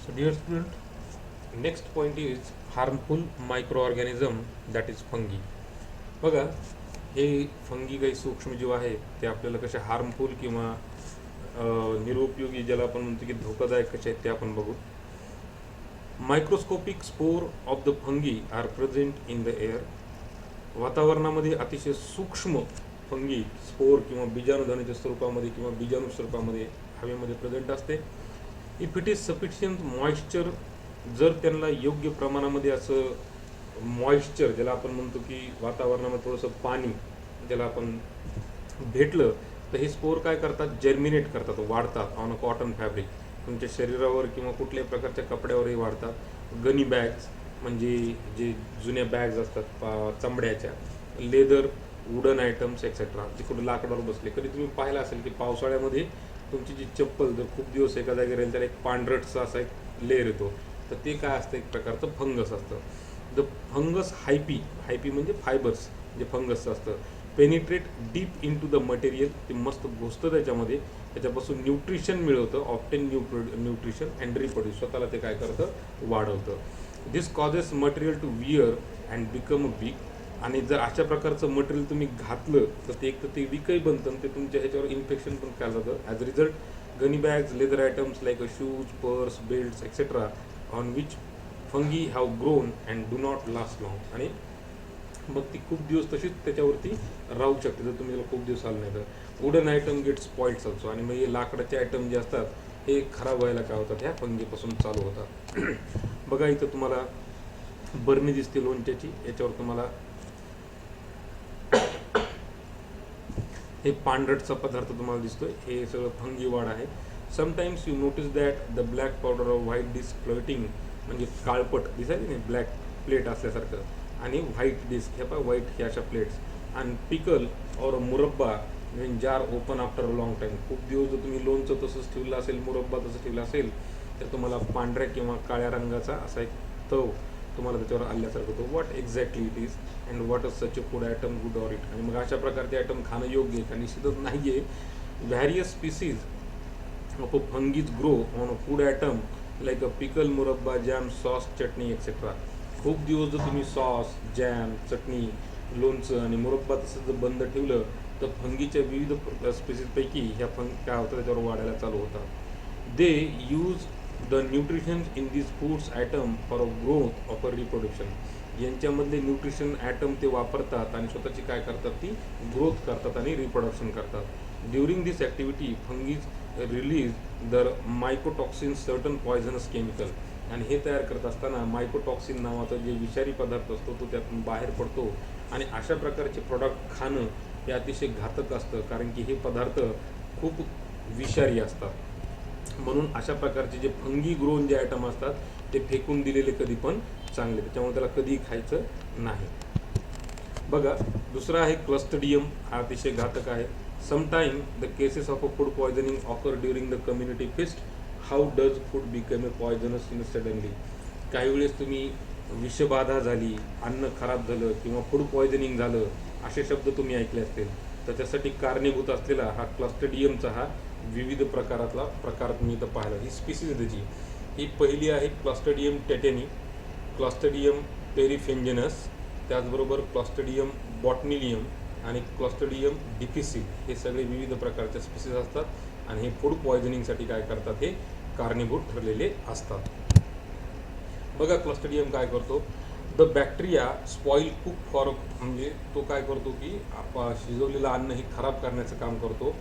So dear student, next point is harmful microorganism, that is fungi. बघा, हे fungi काही सूक्ष्मजीव आहे ते आपल्याला कसे हार्मफुल किंवा निरुपयोगी, ज्याला आपण म्हणतो की धोकादायक कसे आहेत ते आपण बघू. Microscopic spore of the fungi are present in the air. वातावरणामध्ये अतिशय सूक्ष्म फंगी स्पोर किंवा बीजाणुधनाच्या स्वरूपामध्ये किंवा बीजाणू स्वरूपामध्ये हवेमध्ये प्रेझेंट असते. If it is sufficient moisture, जर त्यांना योग्य प्रमाणामध्ये असं मॉइश्चर, ज्याला आपण म्हणतो की वातावरणामध्ये थोडंसं पाणी ज्याला आपण भेटलं, तर हे स्पोर काय करतात, जर्मिनेट करतात, वाढतात ऑन अ कॉटन फॅब्रिक. तुमच्या शरीरावर किंवा कुठल्याही प्रकारच्या कपड्यावरही वाढतात. गनी बॅग्स म्हणजे जे जुन्या बॅग्स असतात चमड्याच्या, लेदर, वुडन आयटम्स एक्सेट्रा, जे कुठे लाकडावर बसले. कधी तुम्ही पाहिलं असेल की पावसाळ्यामध्ये तुमची जी चप्पल जर खूप दिवस एका जागी राहील त्याला एक पांढरटचा असा एक लेअर येतो, तर ते काय असतं, एक प्रकारचं फंगस असतं. द फंगस हायपी म्हणजे फायबर्स जे फंगसचं असतं, penetrate deep into the material, ते मस्त घुसतं त्याच्यामध्ये, त्याच्यापासून न्यूट्रिशन मिळवतं, ऑप्टेन न्यूट्रिशन अँड रिप्रोड्यूस, स्वतःला ते काय करतं, वाढवतं. This causes material to wear and become weak. आणि जर अशा प्रकारचं मटेरियल तुम्ही घातलं तर ते एक तर ते विकही बनतं, ते तुमच्या ह्याच्यावर इन्फेक्शन पण केलं जातं. As a result gunny bags, leather items like shoes, purse, belts etcetera on which fungi have grown and do not last long. आणि मग ती खूप दिवस तशीच त्याच्यावरती राहू शकते जर तुम्ही खूप दिवस आलं नाही तर. Wooden item gate spoiled also, आणि मग हे लाकडाचे आयटम जे असतात हे खराब व्हायला काय होतात, ह्या फंगीपासून चालू होतात. बघा इथं तुम्हाला बरणी दिसते लोणच्याची, याच्यावर तुम्हाला हे पांढरटचा पदार्थ तुम्हाला दिसतोय, हे सगळं फंगी वाढ आहे. Sometimes you notice that the black powder of white disk floating, म्हणजे काळपट दिसायचं नाही, ब्लॅक प्लेट असल्यासारखं, आणि व्हाईट डिस्क, हे पहा व्हाईट ह्या अशा प्लेट्स. आणि पिकल और मुरब्बा म्हणजे jar open after a long time. खूप दिवस जर तुम्ही लोणचं तसंच ठेवलं असेल, मुरब्बा तसं ठेवलं असेल, तर तुम्हाला पांढऱ्या किंवा काळ्या रंगाचा असा एक तव तुम्हाला त्याच्यावर आल्यासारखं होतं. What exactly it is and what is such a food item good or it. आणि मग अशा प्रकारचे आयटम खाणं योग्य आहे का, निश्चितच नाही आहे. Various species of a fungi grow on a food item like a pickle, मुरब्बा, जॅम, सॉस, चटणी एक्सेट्रा. खूप दिवस जर तुम्ही सॉस, जॅम, चटणी, लोणचं आणि मुरब्बा तसं जर बंद ठेवलं तर फंगीच्या विविध स्पीसीजपैकी ह्या काय होतं, त्याच्यावर वाढायला चालू होतात. They use the nutrition in this foods item for a growth of a reproduction. यांच्यामधले न्यूट्रिशन ॲटम ते वापरतात आणि स्वतःची काय करतात, ती ग्रोथ करतात आणि रिप्रोडक्शन करतात. During this activity fungi release the mycotoxin, certain poisonous chemical. आणि हे तयार करत असताना मायकोटॉक्सिन नावाचा जे विषारी पदार्थ असतो तो त्यातून बाहेर पडतो. आणि अशा प्रकारचे प्रोडक्ट खाणं हे अतिशय घातक असतं, कारण की हे पदार्थ खूप विषारी असतात. म्हणून अशा प्रकारचे जे फंगी ग्रोन जे आयटम असतात ते फेकून दिलेले कधी पण चांगले, त्याच्यामुळे त्याला कधीही खायचं नाही. बघा दुसरा आहे क्लस्ट्रिडियम, हा अतिशय घातक आहे. Sometime the cases of a food poisoning occur during the community feast. How does food become a poisonous in suddenly. काही वेळेस तुम्ही विषबाधा झाली, अन्न खराब झालं किंवा फूड पॉयझनिंग झालं, असे शब्द तुम्ही ऐकले असतील, तर त्यासाठी कारणीभूत असलेला हा क्लस्ट्रिडियमचा हा विविध प्रकारातला प्रकार तुम्ही इथं पाहिला. ही स्पीसीज त्याची ही पहिली आहे क्लॉस्ट्रिडियम टेटेनी, क्लॉस्ट्रिडियम पेरिफेंजनस, त्याचबरोबर क्लॉस्ट्रिडियम बॉटनिलियम आणि क्लॉस्ट्रिडियम डिफिसिल. हे सगळे विविध प्रकारचे स्पीसीज असतात आणि हे फूड पॉयझनिंगसाठी काय करतात, हे कारणीभूत ठरलेले असतात. बघा क्लॉस्ट्रिडियम काय करतो, the bacteria spoil cook for, म्हणजे तो काय करतो की शिजवलेलं अन्न हे खराब करण्याचं काम करतो.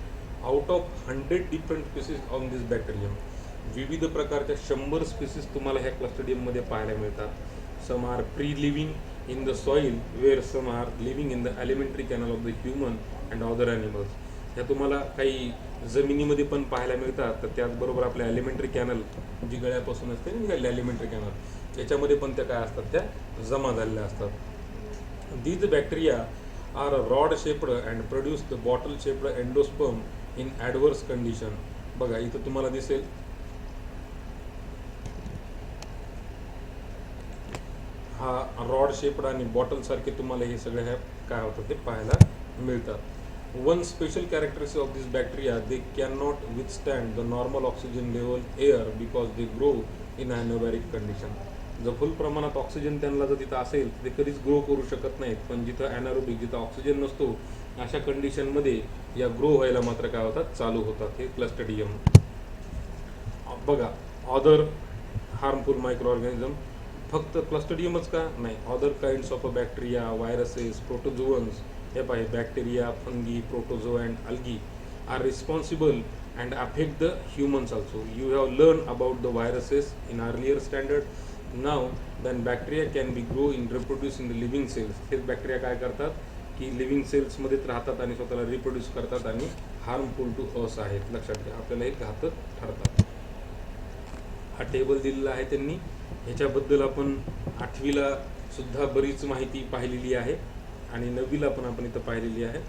Out of 100 different species on this bacterium, विविध प्रकारच्या 100 स्पीसीज तुम्हाला ह्या क्लस्ट्रिडियममध्ये पाहायला मिळतात. Some are pre living in the soil where some are living in the alimentary canal of the human and other animals. ह्या तुम्हाला काही जमिनीमध्ये पण पाहायला मिळतात, तर त्याचबरोबर आपल्या एलिमेंटरी कॅनल जी गळ्यापासून असते निघालेली एलिमेंटरी कॅनल, याच्यामध्ये पण त्या काय असतात, त्या जमा झालेल्या असतात. These bacteria are rod shaped and produce the bottle shaped endosperm in adverse condition. बघा इथं तुम्हाला दिसेल हा रॉड शेप्ड आणि बॉटल सारखे तुम्हाला हे सगळे काय होतं ते पाहायला मिळतात. One special characteristic of this bacteria, they cannot withstand the normal oxygen level air because they grow in anaerobic condition. जर फुल प्रमाणात ऑक्सिजन त्यांना जर तिथं असेल तर ते कधीच ग्रो करू शकत नाहीत, पण जिथं ॲनारोबिक, जिथं ऑक्सिजन नसतो अशा कंडिशनमध्ये या ग्रो व्हायला मात्र काय होतात, चालू होतात हे क्लस्ट्रिडियम. बघा अदर हार्मफुल मायक्रो ऑर्गॅनिझम, फक्त क्लस्ट्रिडियमच का नाही, other kinds of bacteria, viruses, protozoans, हे पाहिजे bacteria, fungi, protozoa and algae are responsible and affect the humans also. You have learned about the viruses in earlier standard. Now then bacteria can be grow in reproduce in the living cells. हे bacteria काय करतात की living सेल्समध्येच राहतात आणि स्वतःला reproduce करतात आणि harmful to us आहेत. लक्षात घ्या, आपल्याला हे घातक ठरतात. हा टेबल दिलेला आहे त्यांनी, ह्याच्याबद्दल आपण 8वीला सुद्धा बरीच माहिती पाहिलेली आहे आणि 9वीला पण आपण इथं पाहिलेली आहे.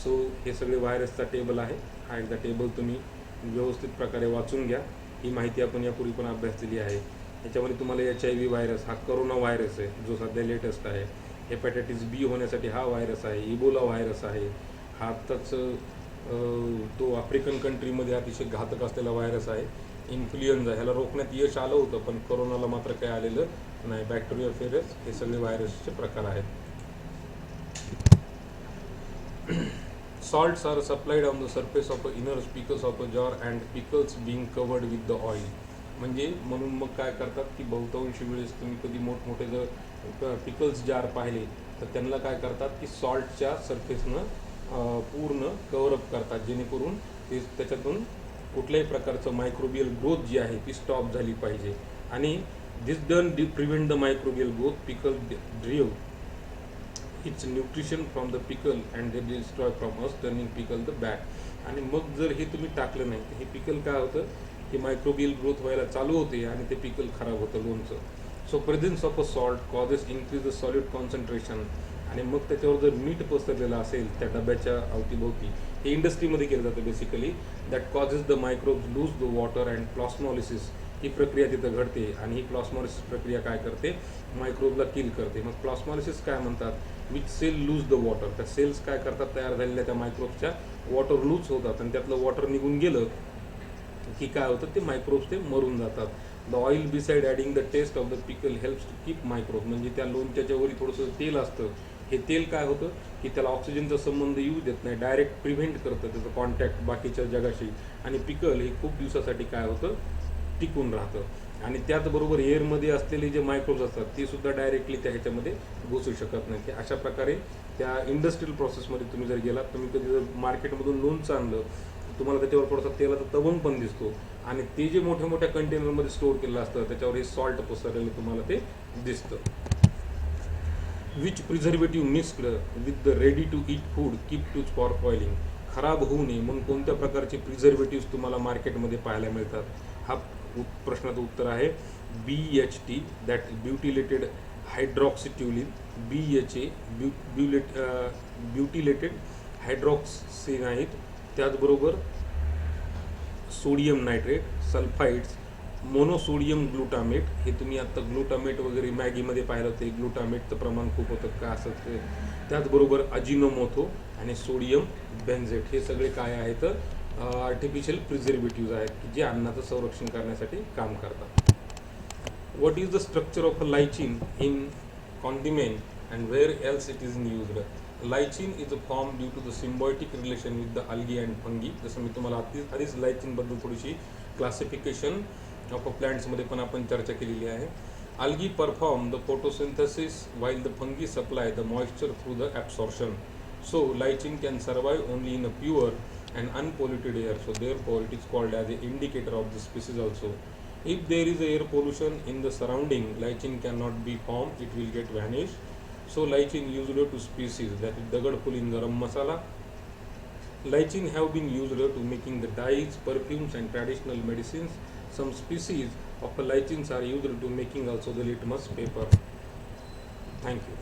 सो हे सगळे व्हायरसचा टेबल आहे. हा एकदा टेबल तुम्ही व्यवस्थित प्रकारे वाचून घ्या. ही माहिती आपण यापूर्वी पण अभ्यासलेली आहे. याच्यामध्ये तुम्हाला HIV व्हायरस, हा करोना व्हायरस आहे जो सध्या लेटेस्ट आहे. हेपॅटायटिस B होण्यासाठी हा व्हायरस आहे. इबोला व्हायरस आहे. हा आत्ताच तो आफ्रिकन कंट्रीमध्ये अतिशय घातक असलेला व्हायरस आहे. इन्फ्लुएन्झा, ह्याला रोखण्यात यश आलं होतं पण करोनाला मात्र काय आलेलं नाही. बॅक्टेरिया फेरस, हे सगळे व्हायरसचे प्रकार आहेत. Salts are supplied on the surface of the inner speakers of a jar and pickles being covered with the oil. म्हणजे म्हणून मग काय करतात की बहुतांश वेळेस तुम्ही कधी मोठमोठे जर पिकल्स जार पाहिले तर त्यांना काय करतात की सॉल्टच्या सरफेसनं पूर्ण कव्हरअप करतात, जेणेकरून ते त्याच्यातून कुठल्याही प्रकारचं मायक्रोबियल ग्रोथ जी आहे ती स्टॉप झाली पाहिजे. आणि this done prevent the microbial growth. Pickle derive its nutrition from the pickle and they destroy from us, turning pickle the back. आणि मग जर हे तुम्ही टाकलं नाही तर हे पिकल काय होतं की मायक्रोबियल ग्रोथ व्हायला चालू होते आणि ते पिकल खराब होतं, लोणचं. So presence of a salt causes increase the solid concentration. आणि मग त्याच्यावर जर मीठ पसरलेलं असेल त्या डब्याच्या अवतीभोवती, हे इंडस्ट्रीमध्ये केलं जातं basically, that causes the microbes lose the water and plasmolysis. ही प्रक्रिया तिथं घडते आणि ही प्लॉस्मॉलिसिस प्रक्रिया काय करते, मायक्रोबला किल करते. मग प्लॉस्मॉलिसिस काय म्हणतात, which cell lose the water. त्या सेल्स काय करतात, तयार झालेल्या त्या मायक्रोब्सच्या वॉटर लूज होतात आणि त्यातलं वॉटर निघून गेलं की काय होतं, ते मायक्रोब्स ते मरून जातात. The oil beside adding the taste of the pickle helps to keep microbe. म्हणजे त्या लोणच्याच्या वरी थोडंसं तेल असतं, हे तेल काय होतं की त्याला ऑक्सिजनचा संबंध येऊ देत नाही, डायरेक्ट प्रिव्हेंट करतं त्याचं कॉन्टॅक्ट बाकीच्या जगाशी. आणि पिकल हे खूप दिवसासाठी काय होतं, टिकून राहतं. आणि त्याचबरोबर एअरमध्ये असलेले जे मायक्रोब्स असतात ते सुद्धा डायरेक्टली त्या ह्याच्यामध्ये घुसू शकत नाही. अशा प्रकारे त्या इंडस्ट्रियल प्रोसेसमध्ये तुम्ही जर गेलात, तुम्ही कधी जर मार्केटमधून लोणचं आणलं, तुम्हाला त्याच्यावर थोडासा तेलाचा तवंग पण दिसतो आणि ते जे मोठ्या मोठ्या कंटेनरमध्ये स्टोअर केलेलं असतं त्याच्यावर हे सॉल्ट पसरलेलं तुम्हाला ते दिसतं. Which preservative mixed with the ready to eat food keep to spoiling. खराब होऊ नये म्हणून कोणत्या प्रकारचे प्रिझर्वेटिव्स तुम्हाला मार्केटमध्ये पाहायला मिळतात. हा प्रश्नाचं उत्तर आहे BHT, दॅट ब्युटिलेटेड हायड्रॉक्सिट्युलिन. BHA ब्युटिलेटेड हायड्रॉक्सिनाइड. त्याचबरोबर sodium nitrate, sulphides, monosodium glutamate. हे तुम्ही आत्ता ग्लुटामेट वगैरे मॅगीमध्ये पाहिलं ते ग्लुटामेटचं प्रमाण खूप होतं का असं ते. त्याचबरोबर अजिनोमोथो आणि सोडियम बेन्झेट. हे सगळे काय आहेत, आर्टिफिशियल प्रिझर्वेटिव्ज आहेत की जे अन्नाचं संरक्षण करण्यासाठी काम करतात. What is the structure of a lichen in condiment and where else it is used. Lichen is a form due to the symbiotic relation with the algae and fungi. जसं मी तुम्हाला आधीच लायचिनबद्दल थोडीशी क्लासिफिकेशन ऑफ अ प्लांट्समध्ये पण आपण चर्चा केलेली आहे. Algae perform the photosynthesis while the fungi supply the moisture through the absorption. So lichen can survive only in a pure and unpolluted air. So therefore it is called as an indicator of the species also. If there is air pollution in the surrounding, lichen cannot be formed, it will get vanished. So lichen used to species, that is dagadful in garam masala. Lichen have been used to making the dyes, perfumes and traditional medicines. Some species of lichens are used to making also the litmus paper. Thank you.